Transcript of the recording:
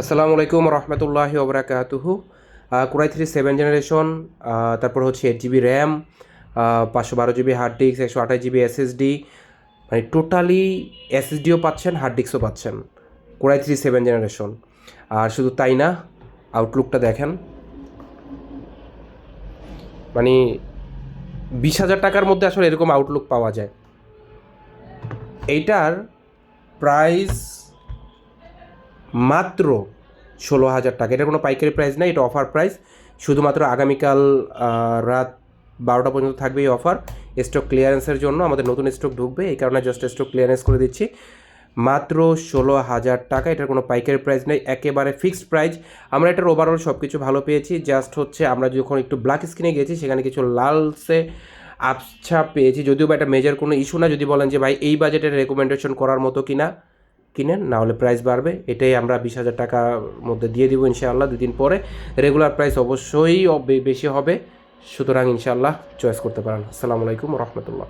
আসসালামু আলাইকুম রহমতুল্লাহি ওবরাকাতুহু। কোরাই 3 7 জেনারেশন, তারপর হচ্ছে 8 GB RAM, 512 GB hard disk, 128 GB SSD, মানে টোটালি এসএসডিও পাচ্ছেন, হার্ড ডিস্কও পাচ্ছেন কোরাই 3 7 জেনারেশন। আর শুধু তাই না, আউটলুকটা দেখেন, মানে 20,000 টাকার মধ্যে আসলে এরকম আউটলুক পাওয়া যায়। এইটার প্রাইস মাত্র 16,000 টাকা। এটা কোনো পাইকারি প্রাইস না, এটা অফার প্রাইস। শুধুমাত্র আগামীকাল রাত 12টা পর্যন্ত থাকবে এই অফার। স্টক ক্লিয়ারেন্সের জন্য আমাদের নতুন স্টক ঢুকবে, এই কারণে জাস্ট স্টক ক্লিয়ারেন্স করে দিচ্ছি। মাত্র 16,000 টাকা, এটার কোনো পাইকারি প্রাইস নেই, একেবারে ফিক্সড প্রাইস। আমরা এটার ওভারঅল সব কিছু ভালো পেয়েছি, জাস্ট হচ্ছে আমরা যখন একটু ব্ল্যাক স্ক্রিনে গেছি সেখানে কিছু লালসে আবছা পেয়েছি, যদিও বা এটা মেজর কোনো ইস্যু না। যদি বলেন যে ভাই এই বাজেটের রেকমেন্ডেশন করার মতো কিনা, কিনেন, না হলে প্রাইস বাড়বে। এটাই আমরা 20,000 টাকার মধ্যে দিয়ে দিব ইনশাআল্লাহ 2 দিন পরে। রেগুলার প্রাইস অবশ্যই বেশি হবে, সুতরাং ইনশাআল্লাহ চয়েস করতে পারেন। আসসালামু আলাইকুম রহমতুল্লাহ।